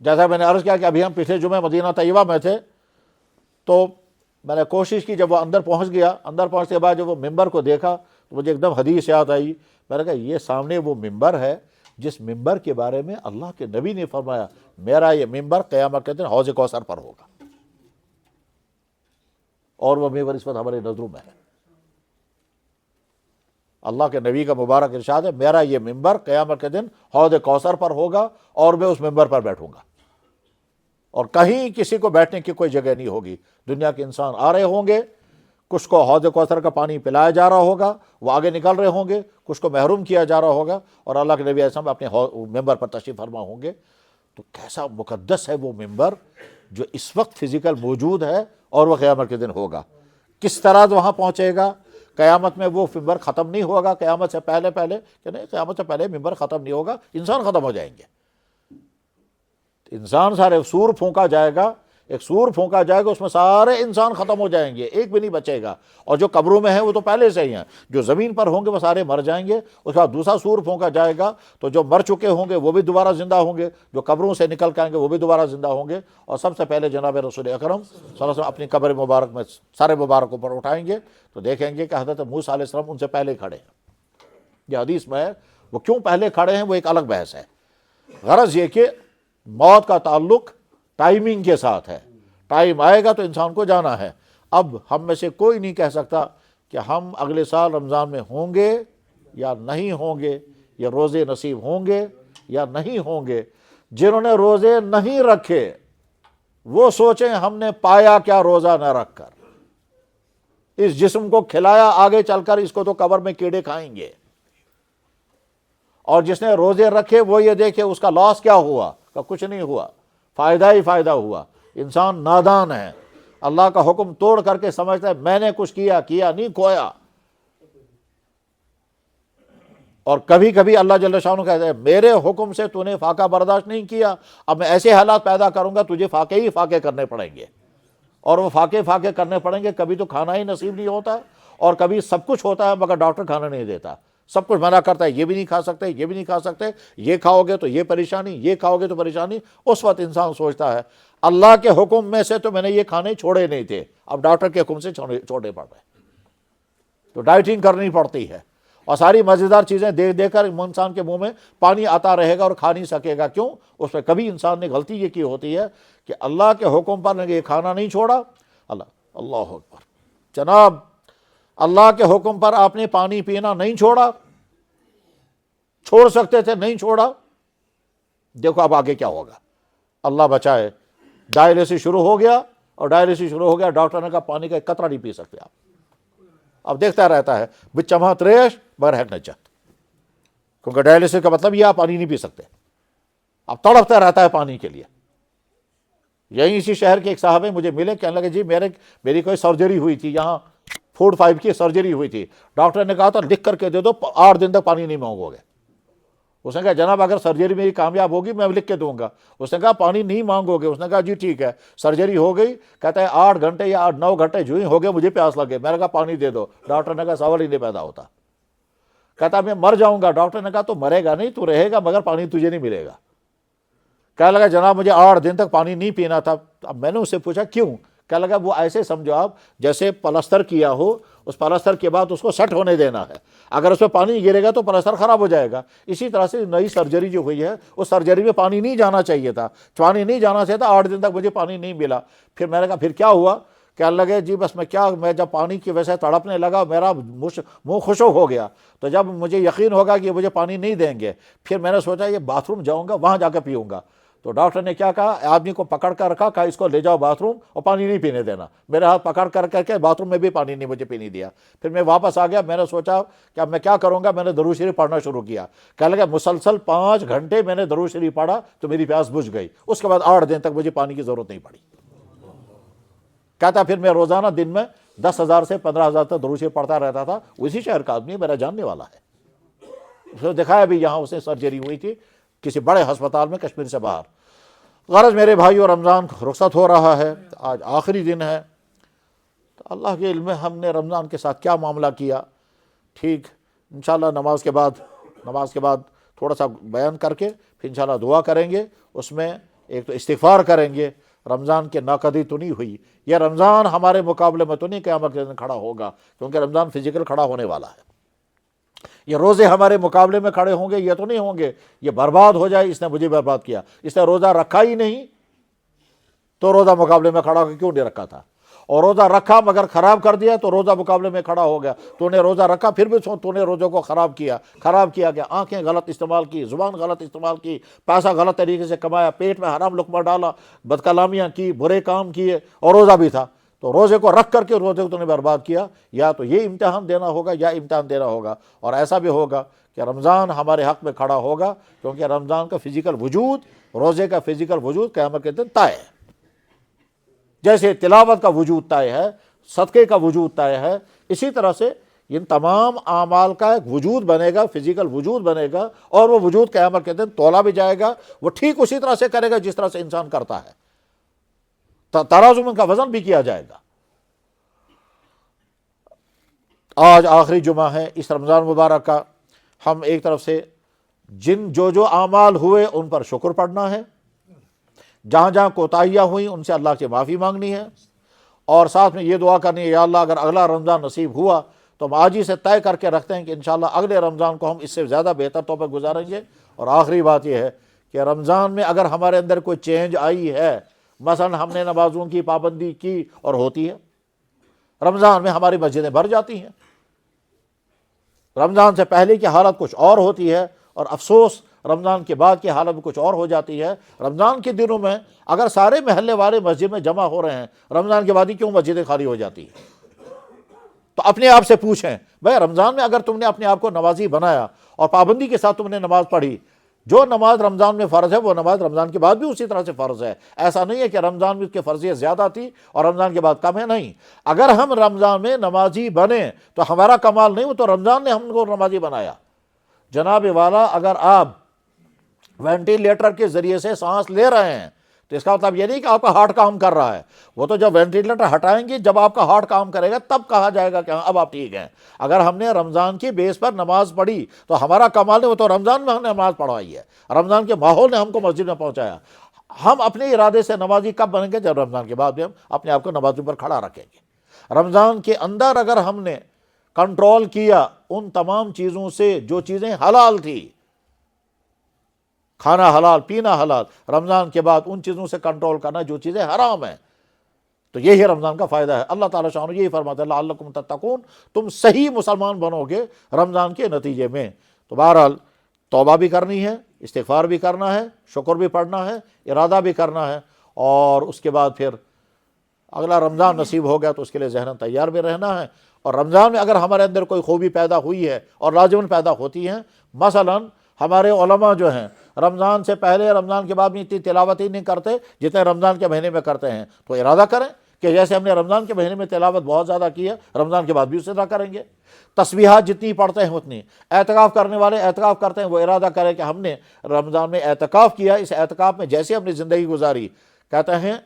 جیسا میں نے عرض کیا کہ ابھی ہم پچھلے جمعے مدینہ طیبہ میں تھے، تو میں نے کوشش کی، جب وہ اندر پہنچ گیا، اندر پہنچنے کے بعد جب وہ ممبر کو دیکھا تو مجھے ایک دم حدیث یاد آئی. میں نے کہا یہ سامنے وہ ممبر ہے جس ممبر کے بارے میں اللہ کے نبی نے فرمایا میرا یہ ممبر قیامت کے دن حوض کوثر پر ہوگا، اور وہ ممبر اس وقت ہمارے نظروں میں ہے. اللہ کے نبی کا مبارک ارشاد ہے میرا یہ ممبر قیامت کے دن حوض کوثر پر ہوگا اور میں اس ممبر پر بیٹھوں گا، اور کہیں کسی کو بیٹھنے کی کوئی جگہ نہیں ہوگی. دنیا کے انسان آ رہے ہوں گے، کچھ کو حوض کوثر کا پانی پلایا جا رہا ہوگا، وہ آگے نکل رہے ہوں گے، کچھ کو محروم کیا جا رہا ہوگا، اور اللہ کے نبی علیہ السلام اپنے ممبر پر تشریف فرما ہوں گے. تو کیسا مقدس ہے وہ ممبر جو اس وقت فزیکل موجود ہے اور وہ قیامت کے دن ہوگا. کس طرح وہاں پہنچے گا؟ قیامت میں وہ ممبر ختم نہیں ہوگا قیامت سے پہلے کہ نہیں، قیامت سے پہلے ممبر ختم نہیں ہوگا، انسان ختم ہو جائیں گے. انسان سارے سور پھونکا جائے گا، ایک سور پھونکا جائے گا، اس میں سارے انسان ختم ہو جائیں گے، ایک بھی نہیں بچے گا. اور جو قبروں میں ہیں وہ تو پہلے سے ہی ہیں، جو زمین پر ہوں گے وہ سارے مر جائیں گے. اس کے بعد دوسرا سور پھونکا جائے گا تو جو مر چکے ہوں گے وہ بھی دوبارہ زندہ ہوں گے، جو قبروں سے نکل کے آئیں گے وہ بھی دوبارہ زندہ ہوں گے. اور سب سے پہلے جناب رسول اکرم صلی اللہ علیہ وسلم اپنی قبر مبارک میں سارے مبارکوں پر اٹھائیں گے تو دیکھیں گے کہ حضرت موسیٰ علیہ السلام ان سے پہلے کھڑے ہیں. یہ حدیث میں ہے، وہ کیوں پہلے کھڑے ہیں وہ ایک الگ بحث ہے. غرض یہ کہ موت کا تعلق ٹائمنگ کے ساتھ ہے، ٹائم آئے گا تو انسان کو جانا ہے. اب ہم میں سے کوئی نہیں کہہ سکتا کہ ہم اگلے سال رمضان میں ہوں گے یا نہیں ہوں گے، یا روزے نصیب ہوں گے یا نہیں ہوں گے. جنہوں نے روزے نہیں رکھے وہ سوچیں ہم نے پایا کیا روزہ نہ رکھ کر. اس جسم کو کھلایا، آگے چل کر اس کو تو قبر میں کیڑے کھائیں گے. اور جس نے روزے رکھے وہ یہ دیکھے اس کا لاس کیا ہوا، کہ کچھ نہیں ہوا، فائدہ ہی فائدہ ہوا. انسان نادان ہے، اللہ کا حکم توڑ کر کے سمجھتا ہے میں نے کچھ کیا نہیں، کھویا. اور کبھی کبھی اللہ جل شانہ کہتا ہے میرے حکم سے تو نے فاقہ برداشت نہیں کیا، اب میں ایسے حالات پیدا کروں گا تجھے فاقے ہی فاقے کرنے پڑیں گے. اور وہ فاقے کرنے پڑیں گے. کبھی تو کھانا ہی نصیب نہیں ہوتا، اور کبھی سب کچھ ہوتا ہے مگر ڈاکٹر کھانا نہیں دیتا. سب کچھ منع کرتا ہے، یہ بھی نہیں کھا سکتے، یہ بھی نہیں کھا سکتے، یہ کھاؤ گے تو یہ پریشانی، یہ کھاؤ گے تو پریشانی. اس وقت انسان سوچتا ہے اللہ کے حکم میں سے تو میں نے یہ کھانے چھوڑے نہیں تھے، اب ڈاکٹر کے حکم سے چھوڑنے پڑ رہے. تو ڈائٹنگ کرنی پڑتی ہے، اور ساری مزیدار چیزیں دیکھ دیکھ کر انسان کے منہ میں پانی آتا رہے گا اور کھا نہیں سکے گا. کیوں؟ اس میں کبھی انسان نے غلطی یہ کی ہوتی ہے کہ اللہ کے حکم پر نے یہ کھانا نہیں چھوڑا. اللہ اکبر. جناب اللہ کے حکم پر آپ نے پانی پینا نہیں چھوڑا، چھوڑ سکتے تھے نہیں چھوڑا. دیکھو اب آگے کیا ہوگا، اللہ بچائے. ڈائلیسس شروع ہو گیا، اور ڈائلیسس شروع ہو گیا، ڈاکٹر نے کہا پانی کا ایک قطرہ نہیں پی سکتے آپ. اب دیکھتا رہتا ہے بچما تریش بغیر حق نجات، کیونکہ ڈائلیسس کا مطلب یہ آپ پانی نہیں پی سکتے. اب تڑپتا رہتا ہے پانی کے لیے. یہیں اسی شہر کے ایک صاحب مجھے ملے، کہنے لگے جی میری کوئی سرجری ہوئی تھی، یہاں فوڈ 5 کی سرجری ہوئی تھی. ڈاکٹر نے کہا تھا لکھ کر کے دے دو، 8 دن تک پانی نہیں مانگو گے. اس نے کہا جناب اگر سرجری میری کامیاب ہوگی میں لکھ کے دوں گا. اس نے کہا پانی نہیں مانگو گے. اس نے کہا جی ٹھیک ہے. سرجری ہو گئی، کہتا ہے 8 گھنٹے یا 9 گھنٹے جو ہی ہو گئے مجھے پیاس لگے. میں نے کہا پانی دے دو. ڈاکٹر نے کہا سوال ہی نہیں پیدا ہوتا. کہتا میں مر جاؤں گا. ڈاکٹر نے کہا تو مرے گا نہیں، تو رہے گا مگر پانی تجھے نہیں ملے گا. کہنے لگا جناب مجھے 8 دن تک پانی نہیں پینا تھا. اب میں نے اس سے پوچھا کیوں؟ کہنے لگا وہ ایسے سمجھو آپ جیسے پلستر کیا ہو، اس پلستر کے بعد اس کو سیٹ ہونے دینا ہے. اگر اس میں پانی گرے گا تو پلستر خراب ہو جائے گا. اسی طرح سے نئی سرجری جو ہوئی ہے اس سرجری میں پانی نہیں جانا چاہیے تھا، 8 دن تک مجھے پانی نہیں ملا. پھر میں نے کہا پھر کیا ہوا؟ کہنے لگے جی بس میں جب پانی کی وجہ سے تڑپنے لگا میرا منہ خشک ہو گیا. تو جب مجھے یقین ہوگا کہ مجھے پانی نہیں دیں گے، پھر میں نے سوچا یہ باتھ روم جاؤں گا وہاں جا کے پیوں گا. تو ڈاکٹر نے کیا کہا، آدمی کو پکڑ کر رکھا، کہا اس کو لے جاؤ باتھ روم اور پانی نہیں پینے دینا. میرے ہاتھ پکڑ کر کے باتھ روم میں بھی پانی نہیں مجھے پینے دیا. پھر میں واپس آ گیا. میں نے سوچا کہ اب میں کیا کروں گا. میں نے درود شریف پڑھنا شروع کیا. کہنے لگا مسلسل 5 گھنٹے میں نے درود شریف پڑھا تو میری پیاس بجھ گئی. اس کے بعد 8 دن تک مجھے پانی کی ضرورت نہیں پڑی. کہتا پھر میں روزانہ دن میں 10,000 سے 15,000 تک درود شریف پڑھتا رہتا تھا. اسی شہر کا آدمی میرا جاننے والا ہے. اس نے دکھایا بھی یہاں اس نے سرجری ہوئی تھی کسی بڑے ہسپتال میں کشمیر سے باہر. غرض میرے بھائیو رمضان رخصت ہو رہا ہے، آج آخری دن ہے. تو اللہ کے علم میں ہم نے رمضان کے ساتھ کیا معاملہ کیا. ٹھیک انشاءاللہ نماز کے بعد تھوڑا سا بیان کر کے پھر انشاءاللہ دعا کریں گے. اس میں ایک تو استغفار کریں گے، رمضان کی ناقدری تو نہیں ہوئی، یہ رمضان ہمارے مقابلے میں تو نہیں قیامت کے دن کھڑا ہوگا، کیونکہ رمضان فزیکل کھڑا ہونے والا ہے۔ یہ روزے ہمارے مقابلے میں کھڑے ہوں گے، یہ تو نہیں ہوں گے یہ برباد ہو جائے اس نے مجھے برباد کیا، اس نے روزہ رکھا ہی نہیں تو روزہ مقابلے میں کھڑا ہو کے کیوں نہیں رکھا تھا، اور روزہ رکھا مگر خراب کر دیا تو روزہ مقابلے میں کھڑا ہو گیا۔ تو نے روزہ رکھا پھر بھی تو نے روزوں کو خراب کیا کہ آنکھیں غلط استعمال کی، زبان غلط استعمال کی، پیسہ غلط طریقے سے کمایا، پیٹ میں حرام لقمہ ڈالا، بدکلامیاں کی، برے کام کیے، اور روزہ بھی تھا، تو روزے کو رکھ کر کے روزے کو تو نے برباد کیا۔ یا تو یہ امتحان دینا ہوگا یا امتحان دینا ہوگا، اور ایسا بھی ہوگا کہ رمضان ہمارے حق میں کھڑا ہوگا، کیونکہ رمضان کا فزیکل وجود، روزے کا فزیکل وجود قیامت کے دن طے ہے۔ جیسے تلاوت کا وجود طے ہے، صدقے کا وجود طے ہے، اسی طرح سے ان تمام اعمال کا ایک وجود بنے گا، فزیکل وجود بنے گا، اور وہ وجود قیامت کے دن تولا بھی جائے گا، وہ ٹھیک اسی طرح سے کرے گا جس طرح سے انسان کرتا ہے، ترازو میں ان کا وزن بھی کیا جائے گا۔ آج آخری جمعہ ہے اس رمضان مبارک کا، ہم ایک طرف سے جو اعمال ہوئے ان پر شکر پڑھنا ہے، جہاں جہاں کوتاہیاں ہوئیں ان سے اللہ سے معافی مانگنی ہے، اور ساتھ میں یہ دعا کرنی ہے، یا اللہ اگر اگلا رمضان نصیب ہوا تو ہم آج ہی سے طے کر کے رکھتے ہیں کہ انشاءاللہ اگلے رمضان کو ہم اس سے زیادہ بہتر طور پر گزاریں گے۔ اور آخری بات یہ ہے کہ رمضان میں اگر ہمارے اندر کوئی چینج آئی ہے، مثلا ہم نے نمازوں کی پابندی کی، اور ہوتی ہے رمضان میں ہماری مسجدیں بھر جاتی ہیں، رمضان سے پہلے کی حالت کچھ اور ہوتی ہے، اور افسوس رمضان کے بعد کی حالت کچھ اور ہو جاتی ہے۔ رمضان کے دنوں میں اگر سارے محلے والے مسجد میں جمع ہو رہے ہیں، رمضان کے بعد ہی کیوں مسجدیں خالی ہو جاتی ہیں؟ تو اپنے آپ سے پوچھیں، بھائی رمضان میں اگر تم نے اپنے آپ کو نمازی بنایا اور پابندی کے ساتھ تم نے نماز پڑھی، جو نماز رمضان میں فرض ہے وہ نماز رمضان کے بعد بھی اسی طرح سے فرض ہے۔ ایسا نہیں ہے کہ رمضان میں اس کی فرضیت زیادہ تھی اور رمضان کے بعد کم ہے، نہیں۔ اگر ہم رمضان میں نمازی بنے تو ہمارا کمال نہیں، وہ تو رمضان نے ہم کو نمازی بنایا۔ جناب والا، اگر آپ وینٹیلیٹر کے ذریعے سے سانس لے رہے ہیں تو اس کا مطلب یہ نہیں کہ آپ کا ہارٹ کام کر رہا ہے، وہ تو جب وینٹیلیٹر ہٹائیں گے، جب آپ کا ہارٹ کام کرے گا تب کہا جائے گا کہ ہاں اب آپ ٹھیک ہیں۔ اگر ہم نے رمضان کی بیس پر نماز پڑھی تو ہمارا کمال نہیں، وہ تو رمضان میں ہم نے نماز پڑھوائی ہے، رمضان کے ماحول نے ہم کو مسجد میں پہنچایا۔ ہم اپنے ارادے سے نمازی کب بنیں گے؟ جب رمضان کے بعد بھی ہم اپنے آپ کو نمازوں پر کھڑا رکھیں گے۔ رمضان کے اندر اگر ہم نے کنٹرول کیا ان تمام چیزوں سے جو چیزیں حلال تھی، کھانا حلال، پینا حلال، رمضان کے بعد ان چیزوں سے کنٹرول کرنا جو چیزیں حرام ہیں، تو یہی رمضان کا فائدہ ہے۔ اللہ تعالیٰ شاہ یہی فرماتا ہے لعلکم تتقون، تم صحیح مسلمان بنو گے رمضان کے نتیجے میں۔ تو بہرحال توبہ بھی کرنی ہے، استغفار بھی کرنا ہے، شکر بھی پڑھنا ہے، ارادہ بھی کرنا ہے، اور اس کے بعد پھر اگلا رمضان نصیب ہو گیا تو اس کے لیے ذہناً تیار بھی رہنا ہے۔ اور رمضان میں اگر ہمارے اندر کوئی خوبی پیدا ہوئی ہے، اور لازماً پیدا ہوتی ہیں، مثلاً ہمارے علماء جو ہیں رمضان سے پہلے رمضان کے بعد بھی اتنی تلاوت ہی نہیں کرتے جتنے رمضان کے مہینے میں کرتے ہیں، تو ارادہ کریں کہ جیسے ہم نے رمضان کے مہینے میں تلاوت بہت زیادہ کی ہے، رمضان کے بعد بھی اسی طرح کریں گے۔ تسبیحات جتنی پڑھتے ہیں اتنی، اعتکاف کرنے والے اعتکاف کرتے ہیں، وہ ارادہ کریں کہ ہم نے رمضان میں اعتکاف کیا، اس اعتکاف میں جیسے ہم نے زندگی گزاری، کہتے ہیں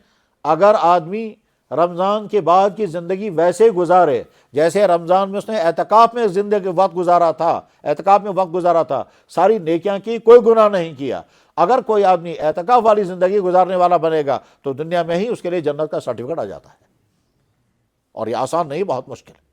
اگر آدمی رمضان کے بعد کی زندگی ویسے گزارے جیسے رمضان میں اس نے اعتکاف میں زندگی وقت گزارا تھا، اعتکاف میں وقت گزارا تھا، ساری نیکیاں کی، کوئی گناہ نہیں کیا، اگر کوئی آدمی اعتکاف والی زندگی گزارنے والا بنے گا تو دنیا میں ہی اس کے لیے جنت کا سرٹیفکیٹ آ جاتا ہے۔ اور یہ آسان نہیں، بہت مشکل ہے۔